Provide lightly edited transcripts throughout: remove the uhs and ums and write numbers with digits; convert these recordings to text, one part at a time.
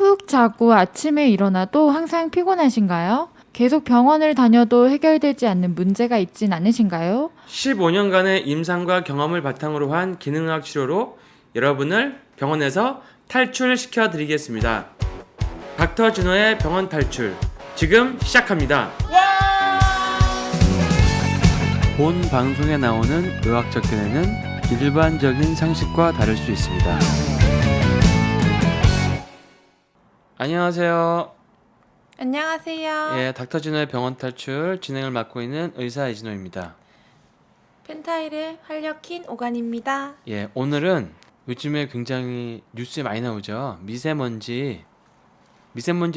푹 자고 아침에 일어나도 항상 피곤하신가요? 계속 병원을 다녀도 해결되지 않는 문제가 있진 않으신가요? 15년간의 임상과 경험을 바탕으로 한 기능의학 치료로 여러분을 병원에서 탈출시켜 드리겠습니다. 닥터 준호의 병원 탈출 지금 시작합니다. 본 방송에 나오는 의학적 견해는 일반적인 상식과 다를 수 있습니다. 안녕하세요. 안녕하세요. 예, 닥터 준호의 병원 탈출 진행을 맡고 있는 의사 이진호입니다. 펜타일의 활력킨 오간입니다. 예, 오늘은 요즘에 굉장히 뉴스에 많이 나오죠. 미세먼지에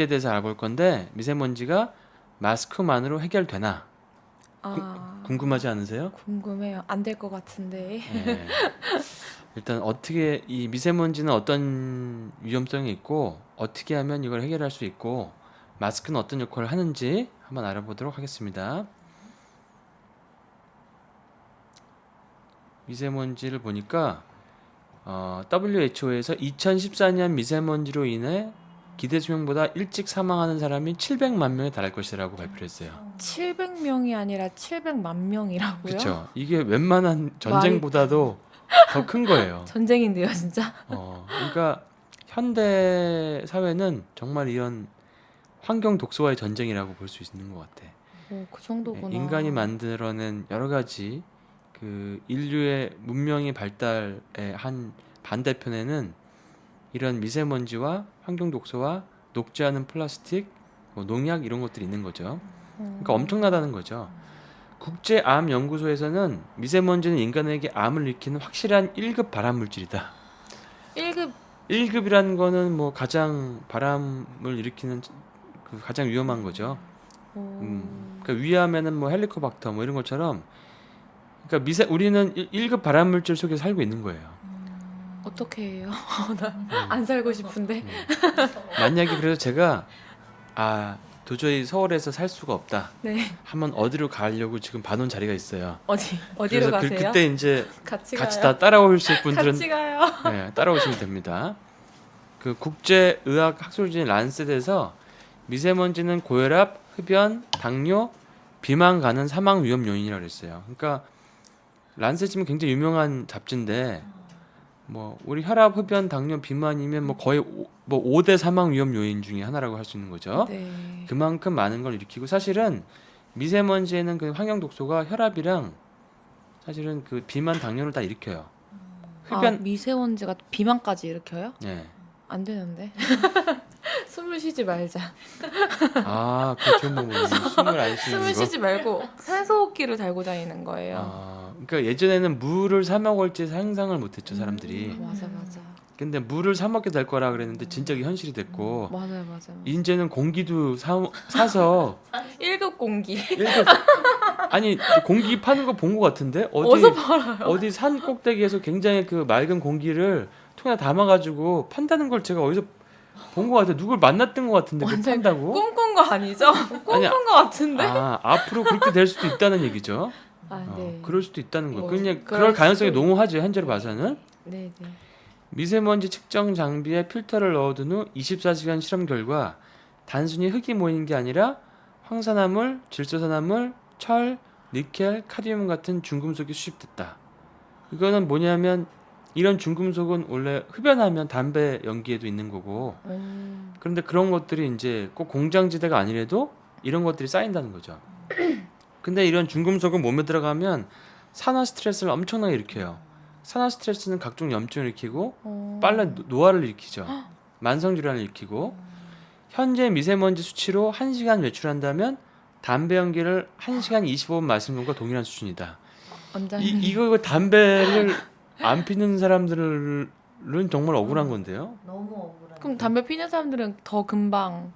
대해서 알아볼 건데 미세먼지가 마스크만으로 해결되나? 궁금하지 않으세요? 궁금해요. 안 될 것 같은데. 예. 일단 어떻게 이 미세먼지는 어떤 위험성이 있고 어떻게 하면 이걸 해결할 수 있고 마스크는 어떤 역할을 하는지 한번 알아보도록 하겠습니다. 미세먼지를 보니까 WHO에서 2014년 미세먼지로 인해 기대 수명보다 일찍 사망하는 사람이 700만 명에 달할 것이라고 발표했어요. 700명이 아니라 700만 명이라고요? 그렇죠. 이게 웬만한 전쟁보다도 더 큰 거예요. 전쟁인데요, 진짜. 그러니까 현대 사회는 정말 이런 환경 독소와의 전쟁이라고 볼 수 있는 것 같아. 오, 그 정도구나. 인간이 만들어낸 여러 가지 그 인류의 문명의 발달의 한 반대편에는 이런 미세먼지와 환경 독소와 녹지 않은 플라스틱, 농약 이런 것들이 있는 거죠. 그러니까 엄청나다는 거죠. 국제암연구소에서는 미세먼지는 인간에게 암을 일으키는 확실한 1급 발암 물질이다. 1급 1급이라는 거는 뭐 가장 발암을 일으키는 그 가장 위험한 거죠. 그러니까 위암에는 뭐 헬리코박터 뭐 이런 것처럼 그러니까 우리는 1급 발암 물질 속에 살고 있는 거예요. 어떻게 해요? 나 안 살고 싶은데. 만약에 그래서 제가 도저히 서울에서 살 수가 없다. 네. 한번 어디로 가려고 지금 봐놓은 자리가 있어요. 어디로 그래서 가세요? 그때 이제 같이 같이 가요. 다 따라오실 분들은 같이 가요. 네, 따라오시면 됩니다. 그 국제의학 학술지인 란셋에서 미세먼지는 고혈압, 흡연, 당뇨, 비만 가는 사망 위험 요인이라고 했어요. 그러니까 란셋이면 굉장히 유명한 잡지인데 뭐 우리 혈압, 흡연, 당뇨, 비만이면 뭐 거의 5대 사망 위험 요인 중에 하나라고 할 수 있는 거죠. 네. 그만큼 많은 걸 일으키고 사실은 미세먼지에는 그 환경 독소가 혈압이랑 사실은 그 비만, 당뇨를 다 일으켜요. 흡연 미세먼지가 비만까지 일으켜요? 네. 안 되는데. 숨을 쉬지 말자. 그 좋은 방법이네요. 숨을 안 쉬는 숨을 거. 쉬지 말고 산소호흡기를 달고 다니는 거예요. 그러니까 예전에는 물을 사 먹을지 상상을 못했죠 사람들이. 맞아. 근데 물을 사 먹게 될 거라 그랬는데 진짜 이게 현실이 됐고. 맞아요. 이제는 공기도 사서 1급 공기. 아니 공기 파는 거 본 것 같은데 어디서 팔아요? 어디 산 꼭대기에서 굉장히 그 맑은 공기를 통에 담아가지고 판다는 걸 제가 어디서 본 것 같아요. 누굴 만났던 것 같은데 그걸 완전 판다고? 꿈꾼 거 아니죠? 꿈꾼 거 같은데? 앞으로 그렇게 될 수도 있다는 얘기죠. 네. 그럴 수도 있다는 거예요. 뭐, 그냥 그럴 그럴 가능성이 수도 농후하죠. 현재로 봐서는. 네. 미세먼지 측정 장비에 필터를 넣어둔 후 24시간 실험 결과 단순히 흙이 모이는 게 아니라 황산화물, 질소산화물, 철, 니켈, 카드뮴 같은 중금속이 수집됐다. 이거는 뭐냐면 이런 중금속은 원래 흡연하면 담배 연기에도 있는 거고 그런데 그런 것들이 이제 꼭 공장지대가 아니래도 이런 것들이 쌓인다는 거죠. 근데 이런 중금속은 몸에 들어가면 산화 스트레스를 엄청나게 일으켜요. 산화 스트레스는 각종 염증을 일으키고 빨리 노화를 일으키죠. 만성질환을 일으키고 현재 미세먼지 수치로 1시간 외출한다면 담배 연기를 1시간 25분 마시는 것과 동일한 수준이다. 원장님. 이거 담배를 안 피는 사람들은 정말 억울한 건데요. 너무 억울한. 그럼 담배 피는 사람들은 더 금방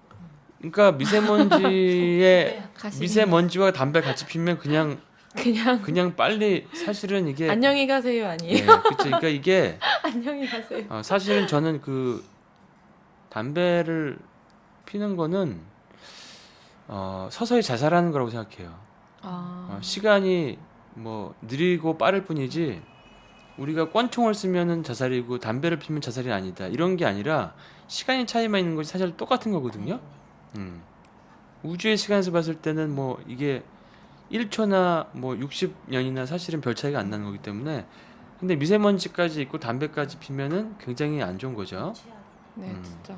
그러니까 미세먼지에 가시는 미세먼지와 담배 같이 피면 그냥 빨리 사실은 이게 안녕히 가세요 아니에요? 그렇죠. 그러니까 이게 안녕히 가세요. 사실은 저는 그 담배를 피는 거는 서서히 자살하는 거라고 생각해요. 시간이 뭐 느리고 빠를 뿐이지 우리가 권총을 쓰면은 자살이고 담배를 피면 자살이 아니다 이런 게 아니라 시간이 차이만 있는 것이 사실 똑같은 거거든요. 우주의 시간에서 봤을 때는 뭐 이게 1초나 뭐 60년이나 사실은 별 차이가 안 나는 거기 때문에 근데 미세먼지까지 있고 담배까지 피면은 굉장히 안 좋은 거죠. 네, 음. 진짜.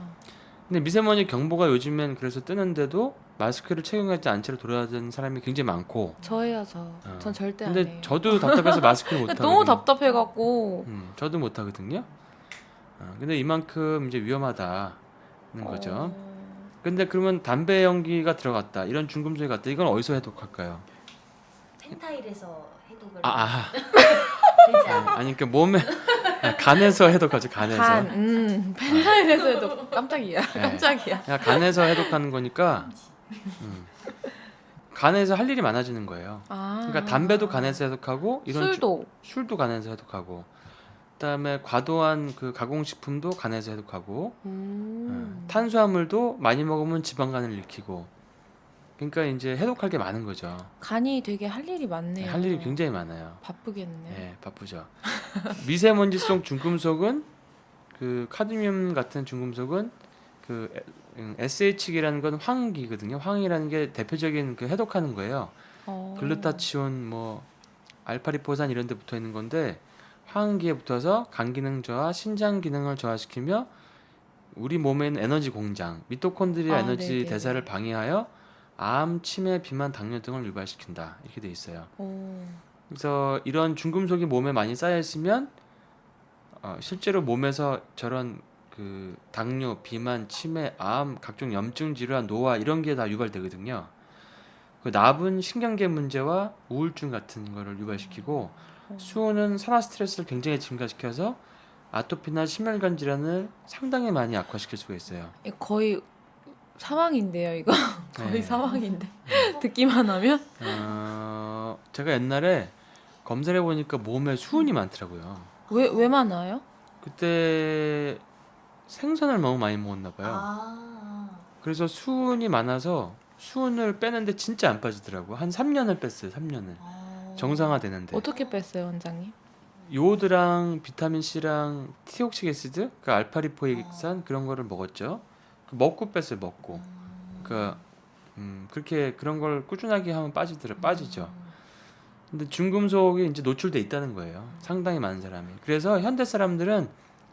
근데 미세먼지 경보가 요즘엔 그래서 뜨는데도 마스크를 착용하지 않은 채로 돌아다니는 사람이 굉장히 많고 저예요, 저. 전 절대 안 근데 해요. 저도 답답해서 마스크를 못 하거든요. 너무 답답해갖고. 저도 못 하거든요. 근데 이만큼 이제 위험하다는 거죠. 근데 그러면 담배 연기가 들어갔다 이런 중금속이 갔다 이건 어디서 해독할까요? 펜타일에서 해독을 되지 않아. 아니 그러니까 몸에 간에서 해독하지 간에서. 펜타일에서 해도 깜짝이야. 네. 깜짝이야. 그냥 간에서 해독하는 거니까 간에서 할 일이 많아지는 거예요. 그러니까 담배도 간에서 해독하고 이런 술도 간에서 해독하고 그다음에 과도한 그 가공식품도 간에서 해독하고 탄수화물도 많이 먹으면 지방간을 일으키고 그러니까 이제 해독할 게 많은 거죠. 간이 되게 할 일이 많네요. 할 일이 굉장히 많아요. 바쁘겠네. 네, 바쁘죠. 미세먼지성 중금속은 그 카드뮴 같은 중금속은 그 SH기라는 건 황기거든요. 황이라는 게 대표적인 그 해독하는 거예요. 글루타치온 뭐 알파리포산 이런 데 붙어 있는 건데 황기에 붙어서 간 기능 저하, 신장 기능을 저하시키며 우리 몸에 있는 에너지 공장, 미토콘드리아 에너지 네네네. 대사를 방해하여 암, 치매, 비만, 당뇨 등을 유발시킨다. 이렇게 돼 있어요. 그래서 이런 중금속이 몸에 많이 쌓여 있으면 실제로 몸에서 저런 그 당뇨, 비만, 치매, 암, 각종 염증 질환, 노화 이런 게 다 유발되거든요. 그 나분 신경계 문제와 우울증 같은 거를 유발시키고 수은은 산화 스트레스를 굉장히 증가시켜서 아토피나 심혈관 질환을 상당히 많이 악화시킬 수가 있어요. 이거 거의 사망인데요, 이거. 거의 네. 사망인데. 듣기만 하면? 제가 옛날에 검사를 해보니까 몸에 수은이 많더라고요. 왜 많아요? 그때 생선을 너무 많이 먹었나 봐요. 그래서 수은이 많아서 수은을 빼는데 진짜 안 빠지더라고. 한 3년을 뺐어요. 3년을. 정상화되는데. 어떻게 뺐어요, 원장님? 요오드랑 비타민 C랑 티옥식 애시드, 그 알파리포익산 그런 거를 먹었죠. 먹고 뺐어요. 먹고. 그러니까 그렇게 그런 걸 꾸준하게 하면 빠지죠. 근데 중금속이 이제 노출돼 있다는 거예요. 상당히 많은 사람이. 그래서 현대 사람들은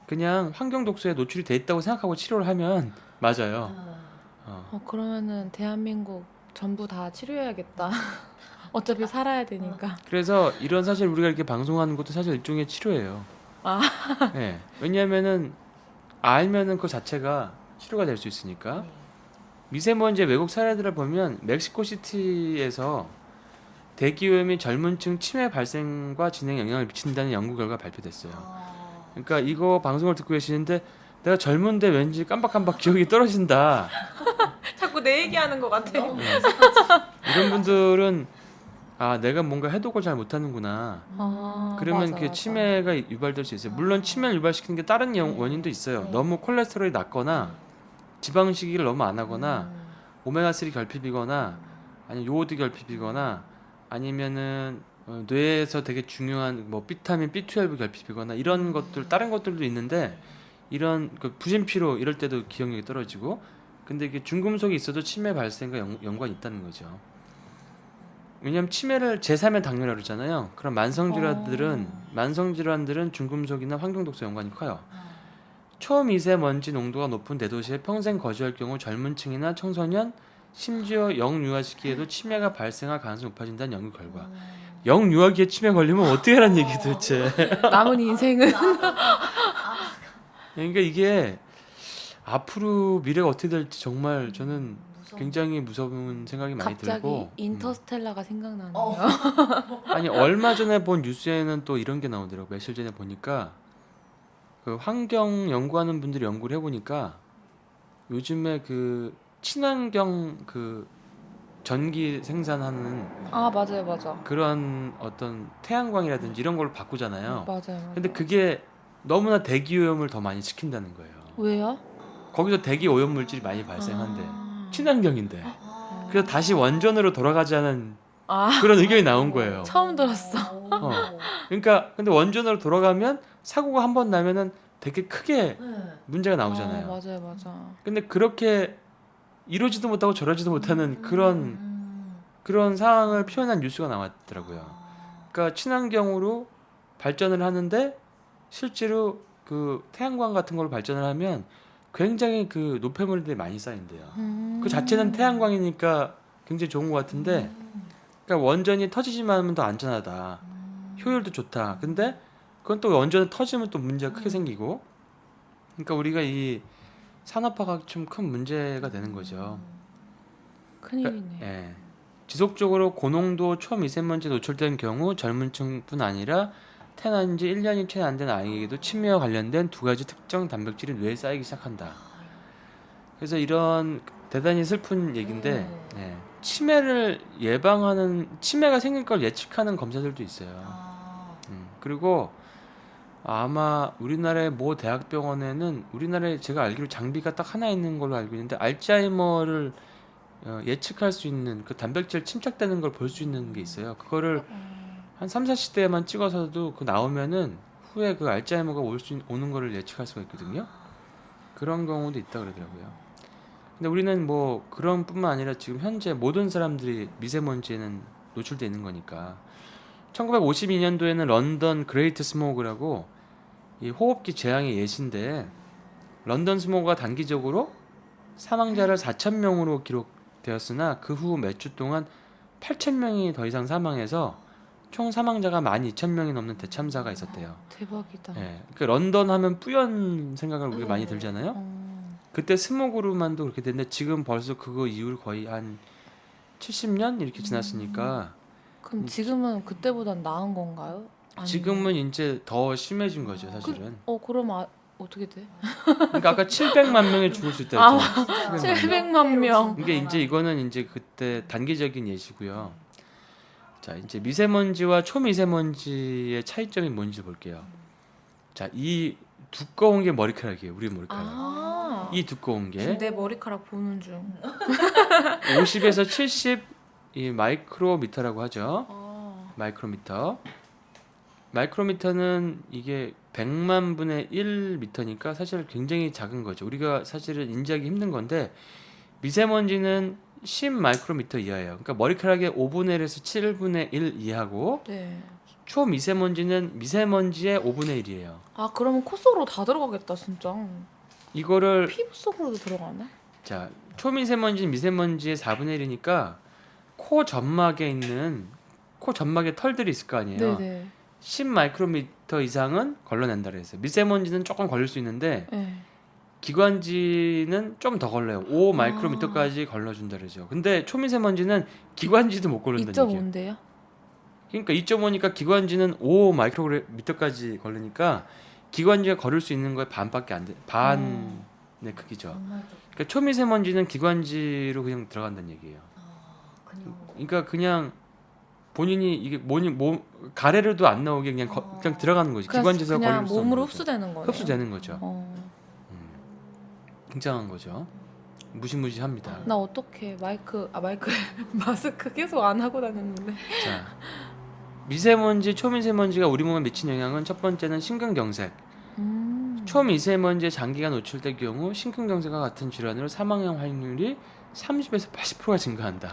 그냥 환경 독소에 노출이 돼 있다고 생각하고 치료를 하면 맞아요. 그러면은 대한민국 전부 다 치료해야겠다. 어차피 살아야 되니까. 그래서 이런 사실 우리가 이렇게 방송하는 것도 사실 일종의 치료예요. 네. 왜냐하면은 알면은 그 자체가 치료가 될 수 있으니까. 미세먼지의 외국 사례들을 보면 멕시코시티에서 대기오염이 젊은층 치매 발생과 진행에 영향을 미친다는 연구 결과 발표됐어요. 그러니까 이거 방송을 듣고 계시는데 내가 젊은데 왠지 깜박깜박 기억이 떨어진다. 자꾸 내 얘기하는 것 같아. 이런 분들은 내가 뭔가 해독을 잘 못하는구나. 그러면 맞아, 그 맞아. 치매가 유발될 수 있어요. 물론 치매를 유발시키는 게 다른 원인도 있어요. 너무 콜레스테롤이 낮거나 지방식이를 너무 안 하거나 오메가3 결핍이거나 아니면 요오드 결핍이거나 아니면은 뇌에서 되게 중요한 뭐 비타민 B12 결핍이거나 이런 것들 다른 것들도 있는데 이런 그 부진피로 이럴 때도 기억력이 떨어지고 근데 이게 중금속이 있어도 치매 발생과 연관이 있다는 거죠. 왜냐하면 치매를 제3의 당뇨라고 그러잖아요. 그럼 만성질환들은 중금속이나 환경독소 연관이 커요. 초미세먼지 농도가 높은 대도시에 평생 거주할 경우 젊은층이나 청소년 심지어 영유아 시기에도 치매가 발생할 가능성이 높아진다는 연구 결과. 영유아기에 치매 걸리면 어떻게 하라는 얘기 도대체. 남은 인생은 그러니까 이게 앞으로 미래가 어떻게 될지 정말 저는 굉장히 무서운 생각이 많이 갑자기 들고 인터스텔라가 생각나네요. 아니 얼마 전에 본 뉴스에는 또 이런 게 나오더라고. 며칠 전에 보니까 그 환경 연구하는 분들이 연구를 해보니까 요즘에 그 친환경 그 전기 생산하는 맞아. 그런 어떤 태양광이라든지 이런 걸로 바꾸잖아요. 맞아요. 근데 그게 너무나 대기 오염을 더 많이 시킨다는 거예요. 왜요? 거기서 대기 오염 물질이 많이 발생한대. 친환경인데. 그래서 다시 원전으로 돌아가지 않은 아 그런 의견이 나온 거예요. 처음 들었어. 그러니까 근데 원전으로 돌아가면 사고가 한 번 나면은 되게 크게 네. 문제가 나오잖아요. 맞아요, 맞아. 근데 그렇게 이러지도 못하고 저러지도 못하는 그런 상황을 표현한 뉴스가 나왔더라고요. 그러니까 친환경으로 발전을 하는데 실제로 그 태양광 같은 걸로 발전을 하면 굉장히 그 노폐물들이 많이 쌓인대요. 그 자체는 태양광이니까 굉장히 좋은 것 같은데, 그러니까 원전이 터지지만 하면 더 안전하다, 효율도 좋다. 근데 그건 또 원전이 터지면 또 문제가 크게 생기고, 그러니까 우리가 이 산업화가 좀 큰 문제가 되는 거죠. 큰일이네. 예. 지속적으로 고농도 초미세먼지 노출된 경우 젊은 층뿐 아니라 태어난 지 1년이 채 안 된 아이에게도 치매와 관련된 두 가지 특정 단백질이 뇌에 쌓이기 시작한다. 그래서 이런 대단히 슬픈 얘기인데, 예. 치매를 예방하는, 치매가 생길 걸 예측하는 검사들도 있어요. 그리고 아마 우리나라의 모 대학병원에는, 우리나라에 제가 알기로 장비가 딱 하나 있는 걸로 알고 있는데, 알츠하이머를 예측할 수 있는 그 단백질 침착되는 걸 볼 수 있는 게 있어요. 그거를 한 3, 40대에만 찍어서도 그 나오면은 후에 그 알츠하이머가 오는 거를 예측할 수가 있거든요. 그런 경우도 있다 그러더라고요. 근데 우리는 뭐 그런 뿐만 아니라 지금 현재 모든 사람들이 미세먼지에는 노출되어 있는 거니까. 1952년도에는 런던 그레이트 스모그라고 이 호흡기 재앙의 예시인데, 런던 스모그가 단기적으로 사망자를 4,000명으로 기록되었으나 그 후 몇 주 동안 8,000명이 더 이상 사망해서 총 사망자가 12,000명이 넘는 대참사가 있었대요. 대박이다. 예. 그 런던 하면 뿌연 생각을 우리가 많이 들잖아요. 그때 스모그로만도 그렇게 됐는데 지금 벌써 그거 이후로 거의 한 70년 이렇게 지났으니까 그럼 지금은 그때보단 나은 건가요? 아니면- 지금은 이제 더 심해진 거죠, 사실은. 그럼 어떻게 돼? 그러니까 아까 700만 명이 죽을 수 있다 아, 했잖아요. 700만 명. 이게 이제 이거는 이제 그때 단기적인 예시고요. 자, 이제 미세먼지와 초미세먼지의 차이점이 뭔지 볼게요. 자, 이 두꺼운 게 머리카락이에요. 우리 머리카락. 이 두꺼운 게 지금 내 머리카락 보는 중. 50에서 70 이 마이크로미터라고 하죠. 마이크로미터. 마이크로미터는 이게 100만 분의 1미터니까 사실 굉장히 작은 거죠. 우리가 사실은 인지하기 힘든 건데, 미세먼지는 10 마이크로미터 이하예요. 그러니까 머리카락의 5분의 1에서 7분의 1 이하고, 네. 초미세먼지는 미세먼지의 5분의 1이에요. 아 그러면 코 속으로 다 들어가겠다 진짜. 이거를 피부 속으로도 들어가네? 자, 초미세먼지는 미세먼지의 4분의 1이니까 코 점막에 있는 코 점막에 털들이 있을 거 아니에요. 네네. 10 마이크로미터 이상은 걸러낸다 그랬어요. 미세먼지는 조금 걸릴 수 있는데 네. 기관지는 좀 더 걸려요. 5 마이크로미터까지 걸러준다 그러죠. 근데 초미세먼지는 기관지도 못 걸른다는 얘기예요. 2.5인데요? 그러니까 2.5니까 기관지는 5 마이크로미터까지 걸리니까 기관지가 걸을 수 있는 거에 반밖에 안 돼. 반의 크기죠. 그러니까 초미세먼지는 기관지로 그냥 들어간다는 얘기예요. 그러니까 그냥 본인이 이게 가래로도 안 나오게 그냥 들어가는 거지. 기관지에서 그냥 걸릴 수 없는 몸으로 거죠. 흡수되는 거네요. 흡수되는 거죠. 굉장한 거죠. 무시무시합니다. 나 어떻게 마이크 마스크 계속 안 하고 다녔는데. 자, 미세먼지, 초미세먼지가 우리 몸에 미친 영향은 첫 번째는 심근경색. 초미세먼지에 장기간 노출될 경우 심근경색과 같은 질환으로 사망할 확률이 30에서 80%가 증가한다.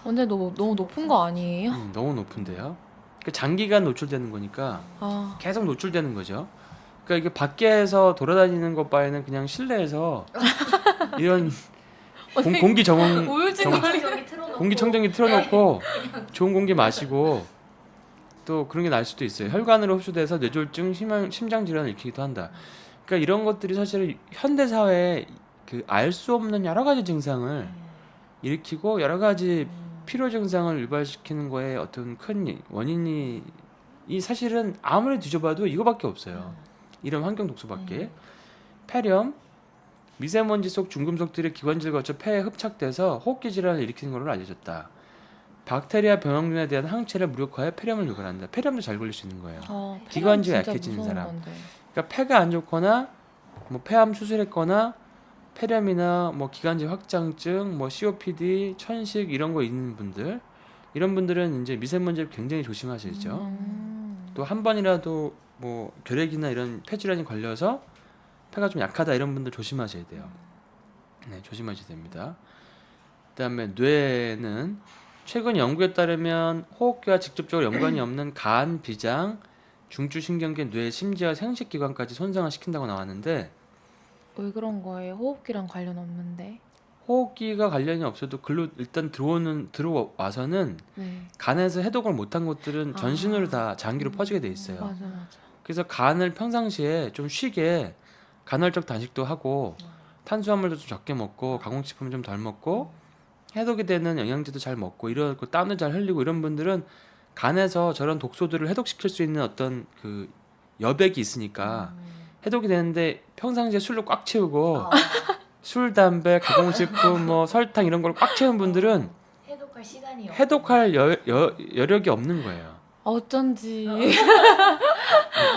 근데 너무 높은 거 아니에요? 너무 높은데요. 그러니까 장기간 노출되는 거니까 아 계속 노출되는 거죠. 그러니까 이게 밖에서 돌아다니는 것 바에는 그냥 실내에서 이런 공기 정원, 우울증 공기청정기 틀어놓고 좋은 공기 마시고 또 그런 게 날 수도 있어요. 혈관으로 흡수돼서 뇌졸중, 심장 질환을 일으키기도 한다. 그러니까 이런 것들이 사실 현대 사회에 그 알 수 없는 여러 가지 증상을 일으키고 여러 가지 피로 증상을 유발시키는 거에 어떤 큰 원인이 이 사실은 아무리 뒤져봐도 이거밖에 없어요. 이런 환경 독소밖에. 폐렴, 미세먼지 속 중금속들이 기관지를 거쳐 폐에 흡착돼서 호흡기 질환을 일으키는 걸로 알려졌다. 박테리아 병원균에 대한 항체를 무력화해 폐렴을 유발한다. 폐렴도 잘 걸릴 수 있는 거예요. 기관지가 약해지는 사람. 그러니까 폐가 안 좋거나 뭐 폐암 수술했거나 폐렴이나 뭐 기관지 확장증, 뭐 COPD, 천식 이런 거 있는 분들, 이런 분들은 이제 미세먼지를 굉장히 조심하셔야죠. 음. 또 한 번이라도 뭐 결핵이나 이런 폐질환이 걸려서 폐가 좀 약하다 이런 분들 조심하셔야 돼요. 네, 조심하셔야 됩니다. 그다음에 뇌는 최근 연구에 따르면 호흡기와 직접적으로 연관이 없는 간, 비장, 중추신경계, 뇌, 심지어 생식기관까지 손상을 시킨다고 나왔는데 왜 그런 거예요? 호흡기랑 관련 없는데. 호흡기가 관련이 없어도 글로 일단 들어와서는 네. 간에서 해독을 못한 것들은 전신으로 다 장기로 퍼지게 돼 있어요. 맞아 맞아. 그래서 간을 평상시에 좀 쉬게 간헐적 단식도 하고 탄수화물도 좀 적게 먹고 가공식품 좀 덜 먹고 해독이 되는 영양제도 잘 먹고 이러고 땀도 잘 흘리고 이런 분들은 간에서 저런 독소들을 해독시킬 수 있는 어떤 그 여백이 있으니까 해독이 되는데 평상시에 술로 꽉 채우고 어, 술, 담배, 가공식품, 뭐 설탕 이런 걸 꽉 채운 분들은 해독할 시간이 없고. 해독할 여력이 없는 거예요. 어쩐지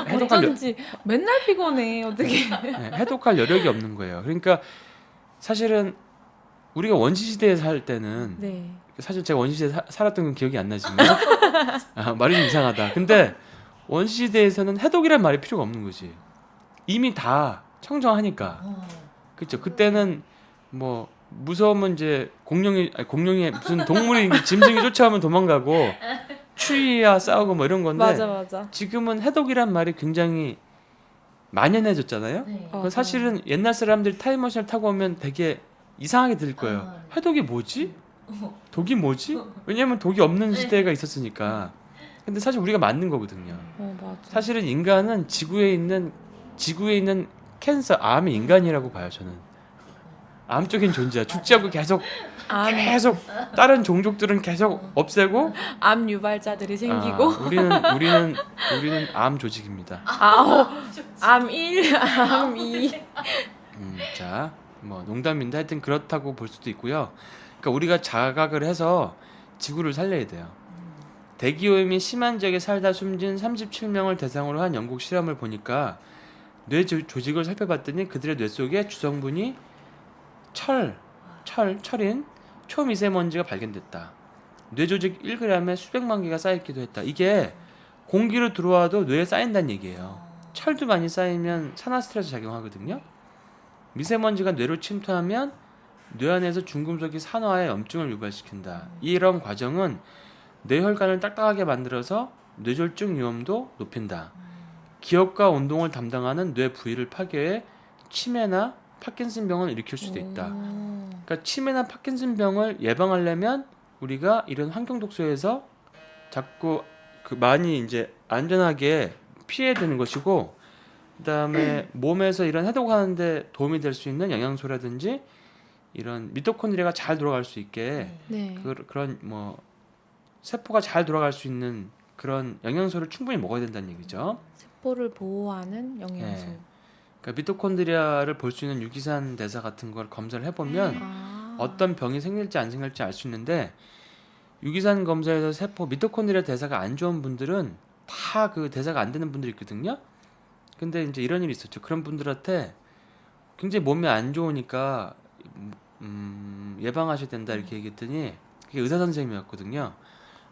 해독할, 어쩐지 맨날 피곤해 어떻게. 네, 해독할 여력이 없는 거예요. 그러니까 사실은 우리가 원시시대에 살 때는 네. 사실 제가 원시시대에 살았던 건 기억이 안 나지만 말이 좀 이상하다. 근데 원시시대에서는 해독이란 말이 필요가 없는 거지. 이미 다 청정하니까. 그렇죠. 그때는 뭐 무서우면 이제 공룡이 무슨 동물이 짐승이 쫓아오면 도망가고 추위야 싸우고 뭐 이런 건데 맞아 맞아. 지금은 해독이란 말이 굉장히 만연해졌잖아요. 네. 어. 그 사실은 옛날 사람들이 타임머신을 타고 오면 되게 이상하게 들릴 거예요. 해독이 뭐지? 독이 뭐지? 왜냐면 독이 없는 시대가 있었으니까. 근데 사실 우리가 맞는 거거든요. 맞아. 사실은 인간은 지구에 있는 캔서, 암이 인간이라고 봐요. 저는 암적인 존재야. 죽지 않고 계속 다른 종족들은 계속 없애고 암 유발자들이 생기고. 우리는 암 조직입니다. 암 1, 암 2. 자, 뭐 농담인데 하여튼 그렇다고 볼 수도 있고요. 그러니까 우리가 자각을 해서 지구를 살려야 돼요. 대기오염이 심한 지역에 살다 숨진 37명을 대상으로 한 영국 실험을 보니까 뇌 조직을 살펴봤더니 그들의 뇌 속에 주성분이 철인 초미세먼지가 발견됐다. 뇌 조직 1g에 수백만 개가 쌓이기도 했다. 이게 공기로 들어와도 뇌에 쌓인다는 얘기예요. 철도 많이 쌓이면 산화 스트레스 작용하거든요. 미세먼지가 뇌로 침투하면 뇌 안에서 중금속이 산화해 염증을 유발시킨다. 이런 과정은 뇌혈관을 딱딱하게 만들어서 뇌졸중 위험도 높인다. 기억과 운동을 담당하는 뇌 부위를 파괴해 치매나 파킨슨병을 일으킬 수도 있다. 그러니까 치매나 파킨슨병을 예방하려면 우리가 이런 환경 독소에서 자꾸 많이 이제 안전하게 피해야 되는 것이고, 그다음에 몸에서 이런 해독하는데 도움이 될 수 있는 영양소라든지 이런 미토콘드리아가 잘 돌아갈 수 있게 네. 그런 뭐 세포가 잘 돌아갈 수 있는 그런 영양소를 충분히 먹어야 된다는 얘기죠. 세포를 보호하는 영양소. 네. 그러니까 미토콘드리아를 볼 수 있는 유기산 대사 같은 걸 검사를 해보면 어떤 병이 생길지 안 생길지 알 수 있는데, 유기산 검사에서 미토콘드리아 대사가 안 좋은 분들은 다 그 대사가 안 되는 분들이 있거든요. 근데 이제 이런 일이 있었죠. 그런 분들한테 굉장히 몸이 안 좋으니까 예방하셔야 된다 이렇게 얘기했더니 그게 의사 선생님이었거든요.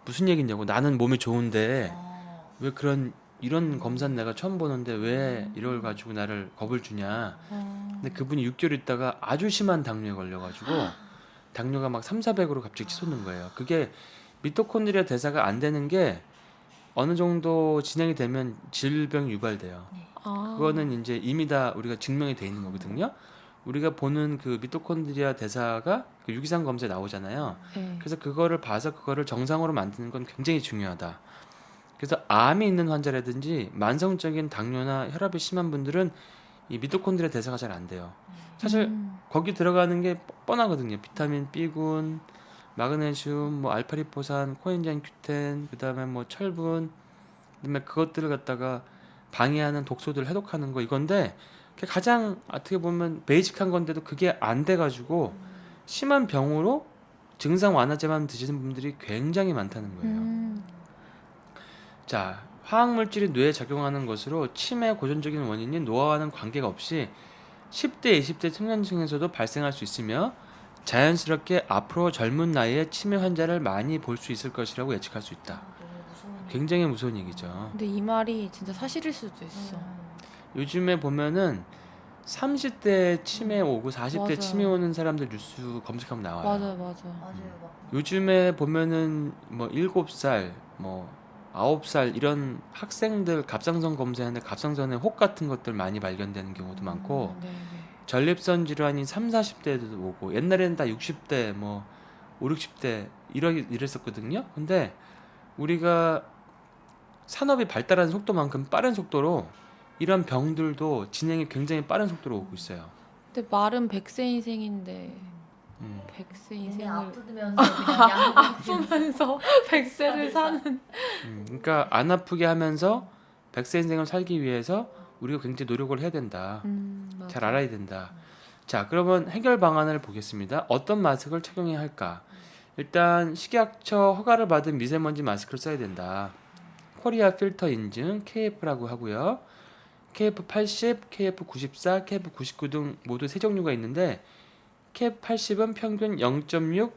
무슨 얘기냐고, 나는 몸이 좋은데 왜 이런 검사는 내가 처음 보는데 왜 이걸 가지고 나를 겁을 주냐. 근데 그분이 6개월 있다가 아주 심한 당뇨에 걸려가지고 당뇨가 막 3,400으로 갑자기 치솟는 거예요. 그게 미토콘드리아 대사가 안 되는 게 어느 정도 진행이 되면 질병이 유발돼요. 그거는 이제 이미 다 우리가 증명이 돼 있는 거거든요. 우리가 보는 그 미토콘드리아 대사가 그 유기산 검사에 나오잖아요. 네. 그래서 그거를 봐서 그거를 정상으로 만드는 건 굉장히 중요하다. 그래서 암이 있는 환자라든지 만성적인 당뇨나 혈압이 심한 분들은 이 미토콘드리아 대사가 잘 안 돼요. 사실 거기 들어가는 게 뻔하거든요. 비타민 B군, 마그네슘, 뭐 알파리포산, 코엔자임 Q10, 그다음에 뭐 철분, 그다음에 그것들을 갖다가 방해하는 독소들 해독하는 거, 이건데 그게 가장 어떻게 보면 베이직한 건데도 그게 안 돼가지고 심한 병으로 증상 완화제만 드시는 분들이 굉장히 많다는 거예요. 자, 화학물질이 뇌에 작용하는 것으로 치매 고전적인 원인인 노화와는 관계가 없이 10대, 20대 청년층에서도 발생할 수 있으며 자연스럽게 앞으로 젊은 나이에 치매 환자를 많이 볼 수 있을 것이라고 예측할 수 있다. 너무 무서운. 굉장히 무서운 얘기죠. 근데 이 말이 진짜 사실일 수도 있어. 요즘에 보면은 30대 치매 오고 40대 맞아요. 치매 오는 사람들 뉴스 검색하면 나와요. 맞아. 맞아요. 막 요즘에 보면은 뭐 7살, 뭐 9살 이런 학생들 갑상선 검사하는데 갑상선에 혹 같은 것들 많이 발견되는 경우도 많고 네. 전립선 질환이 3, 40대도 오고 옛날에는 다 60대 뭐 5, 60대 이랬었거든요. 근데 우리가 산업이 발달하는 속도만큼 빠른 속도로 이런 병들도 진행이 굉장히 빠른 속도로 오고 있어요. 근데 말은 100세 인생인데 음. 100세 얘네 인생을 아프면서 그냥 약 아프면서 100세를 사는. 그러니까 안 아프게 하면서 100세 인생을 살기 위해서 우리가 굉장히 노력을 해야 된다. 맞아. 잘 알아야 된다. 자, 그러면 해결 방안을 보겠습니다. 어떤 마스크를 착용해야 할까? 일단 식약처 허가를 받은 미세먼지 마스크를 써야 된다. 코리아 필터 인증 KF라고 하고요. KF80, KF94, KF99 등 모두 세 종류가 있는데 KF80은 평균 0.6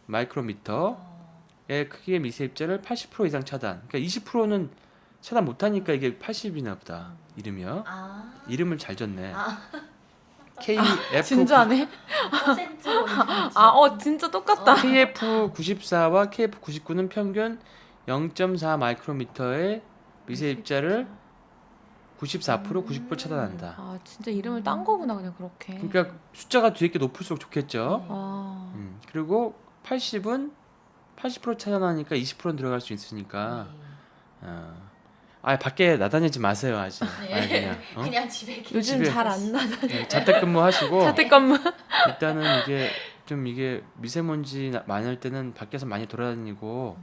마이크로미터의 크기의 미세 입자를 80% 이상 차단. 그러니까 20%는 차단 못하니까 이게 80이나 보다. 이름이요. 이름을 잘 졌네. KF 진짜네? 퍼센트로 진짜 똑같다. KF94와 KF99는 평균 0.4 마이크로미터의 미세 입자를 94%, 99% 차단한다. 아, 진짜 이름을 딴 거구나 그냥 그렇게. 그러니까 숫자가 뒤에 게 높을수록 좋겠죠. 아, 그리고 80은 80% 차단하니까 20%는 들어갈 수 있으니까 밖에 나다니지 마세요 아직. 그냥 그냥 집에 요즘 집에- 잘 안 나다. 자택근무하시고 자택근무. 일단은 이게 미세먼지 많을 때는 밖에서 많이 돌아다니고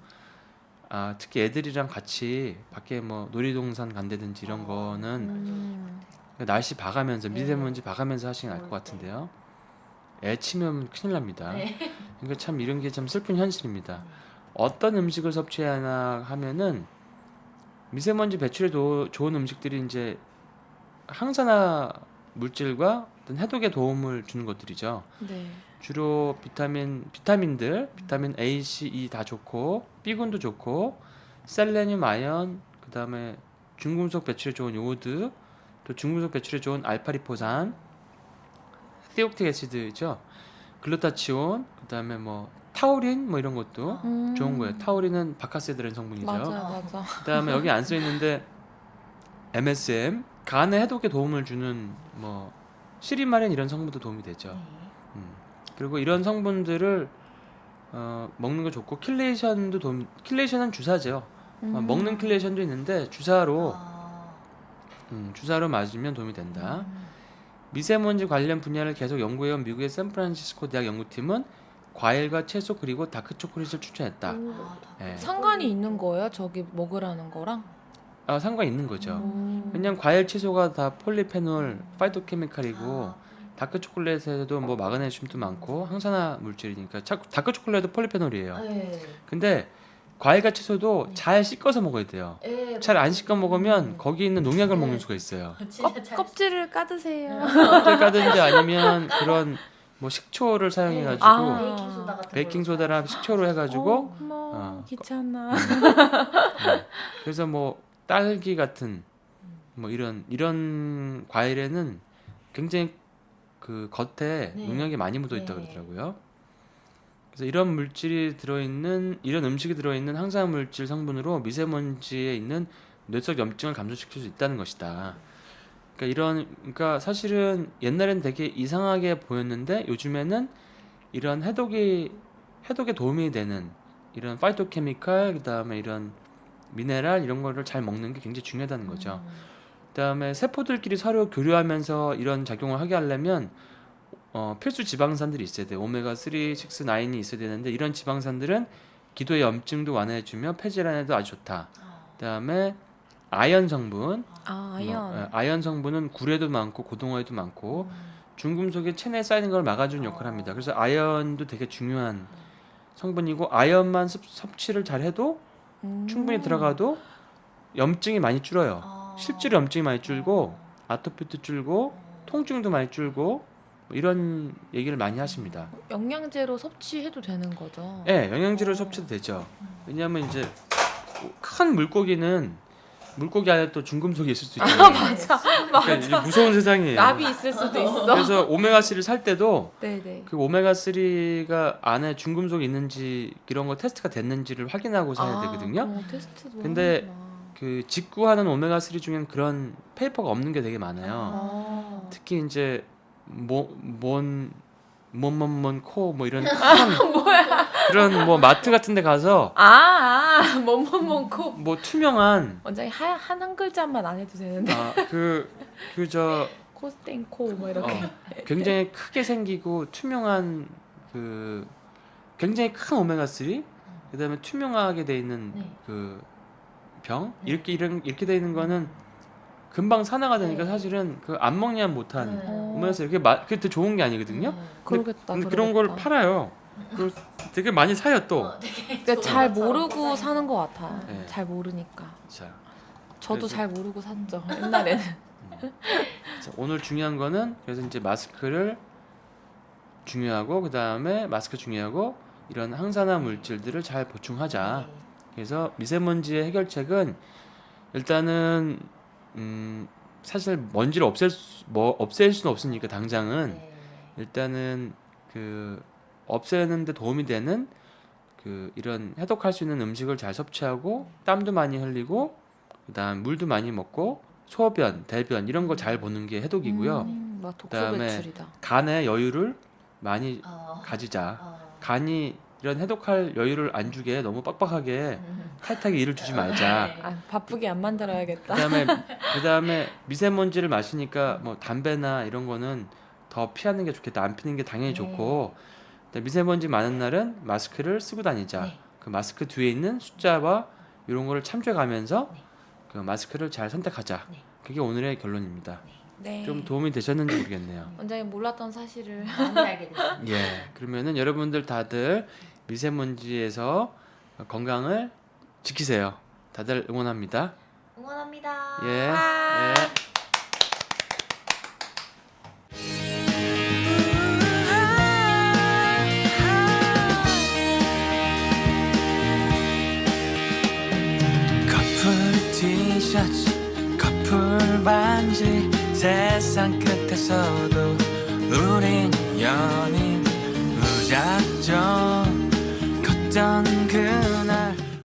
특히 애들이랑 같이 밖에 뭐 놀이동산 간다든지 이런 거는 날씨 봐가면서 미세먼지 봐가면서 하시는 게 나을 것 같은데요. 애 치면 큰일 납니다. 그러니까 참 이런 게 참 슬픈 현실입니다. 어떤 음식을 섭취해야 하나 하면은 미세먼지 배출에 좋은 음식들이 이제 항산화 물질과 어떤 해독에 도움을 주는 것들이죠. 네. 주로 비타민들, 비타민 A, C, E 다 좋고 B군도 좋고 셀레늄, 아연, 그다음에 중금속 배출에 좋은 요오드, 또 중금속 배출에 좋은 알파리포산, 티옥틱 애시드죠. 글루타치온, 그다음에 뭐 타우린 뭐 이런 것도 좋은 거예요. 타우린은 바카스에 들은 성분이죠. 맞아. 그다음에 여기 안 써 있는데 MSM, 간의 해독에 도움을 주는 뭐 시리마린 이런 성분도 도움이 되죠. 그리고 이런 성분들을 먹는 거 좋고 킬레이션은 주사죠. 먹는 킬레이션도 있는데 주사로 맞으면 도움이 된다. 미세먼지 관련 분야를 계속 연구해온 미국의 샌프란시스코 대학 연구팀은 과일과 채소 그리고 다크 초콜릿을 추천했다. 예. 상관이 있는 거예요? 저기 먹으라는 거랑? 상관이 있는 거죠. 왜냐면 과일 채소가 다 폴리페놀, 파이토케미칼이고 다크 초콜릿에도 뭐 마그네슘도 많고 항산화 물질이니까 다크 초콜릿도 폴리페놀이에요. 근데 과일과 채소도 잘 씻어서 먹어야 돼요. 잘 안 씻어 먹으면 거기 있는 농약을 먹는 수가 있어요. 껍질을 까드세요. 껍질 까든지 아니면 그런 뭐 식초를 사용해가지고 베이킹 소다랑 식초로 해가지고 귀찮아. 그래서 뭐 딸기 같은 뭐 이런 과일에는 굉장히 그 겉에 농약이 많이 묻어 있다 그러더라고요. 그래서 이런 음식이 들어있는 항산화 물질 성분으로 미세먼지에 있는 뇌속 염증을 감소시킬 수 있다는 것이다. 그러니까 사실은 옛날엔 되게 이상하게 보였는데 요즘에는 이런 해독에 도움이 되는 이런 파이토케미칼, 그다음에 이런 미네랄 이런 거를 잘 먹는 게 굉장히 중요하다는 거죠. 그다음에 세포들끼리 서로 교류하면서 이런 작용을 하게 하려면 필수 지방산들이 있어야 돼요. 오메가 3, 6, 9이 있어야 되는데 이런 지방산들은 기도의 염증도 완화해주며 폐질환에도 아주 좋다. 그다음에 아연 성분, 아연 성분은 굴에도 많고 고동어에도 많고 중금속이 체내에 쌓이는 걸 막아주는 역할을 합니다. 그래서 아연도 되게 중요한 성분이고 아연만 섭취를 잘해도 충분히 들어가도 염증이 많이 줄어요. 실제로 염증이 많이 줄고 아토피도 줄고 통증도 많이 줄고 뭐 이런 얘기를 많이 하십니다. 영양제로 섭취해도 되는 거죠? 네, 영양제로 섭취도 되죠. 왜냐하면 이제 큰 물고기 안에 또 중금속이 있을 수 있잖아요. 맞아. 그러니까 이게 무서운 세상이에요. 나비 있을 수도 있어. 그래서 오메가3를 살 때도 네네. 그 오메가3가 안에 중금속이 있는지 이런 거 테스트가 됐는지를 확인하고 사야 되거든요. 그런 거 테스트도 근데 하는구나. 그 직구하는 오메가3 중엔 그런 페이퍼가 없는 게 되게 많아요. 아. 특히 이제 뭔 코 뭐 이런 그런 뭐 마트 같은 데 가서 뭐뭐뭐코 뭐 투명한 원장님 한 글자만 안 해도 되는데 저 코스텐코 뭐 이렇게 굉장히 크게 생기고 투명한 그 굉장히 큰 오메가3 그다음에 투명하게 돼 있는 네. 그 병 네. 이렇게 돼 있는 거는 금방 산화가 되니까 네. 사실은 그 안 먹냐면 못한 네. 오메가3 그게 더 좋은 게 아니거든요. 그러겠다. 근데 그런 걸 팔아요. 그리고 되게 많이 사요 또. 되게 그러니까 잘 소금처럼 모르고 포장이. 사는 것 같아요. 네. 잘 모르니까. 자, 저도 그래서- 잘 모르고 샀죠. 옛날에는. 자, 오늘 중요한 거는 그래서 이제 마스크를 중요하고 그 다음에 마스크 중요하고 이런 항산화 물질들을 잘 보충하자. 네. 그래서 미세먼지의 해결책은 일단은 사실 먼지를 없앨 수는 없으니까 당장은 네. 일단은 그 없애는데 도움이 되는 그 이런 해독할 수 있는 음식을 잘 섭취하고 땀도 많이 흘리고 그다음 물도 많이 먹고 소변, 대변 이런 거 잘 보는 게 해독이고요. 막 독소 그다음에 배출이다. 간에 여유를 많이 어. 가지자. 어. 간이 이런 해독할 여유를 안 주게 너무 빡빡하게 타이트하게 일을 주지 말자. 네. 바쁘게 안 만들어야겠다. 그다음에 미세먼지를 마시니까 뭐 담배나 이런 거는 더 피하는 게 좋겠다. 안 피는 게 당연히 네. 좋고. 근데 미세먼지 많은 날은 마스크를 쓰고 다니자. 네. 그 마스크 뒤에 있는 숫자와 이런 거를 참조해 가면서 네. 그 마스크를 잘 선택하자. 네. 그게 오늘의 결론입니다. 네. 좀 도움이 되셨는지 모르겠네요. 원장님 몰랐던 사실을 많이 알게 됐어요. 예. 그러면은 여러분들 다들 미세먼지에서 건강을 지키세요. 다들 응원합니다. 응원합니다. 예. 와. 예. 커플 티셔츠 커플 반지 세상 끝에서도 우린 연인 무작정 걷던 그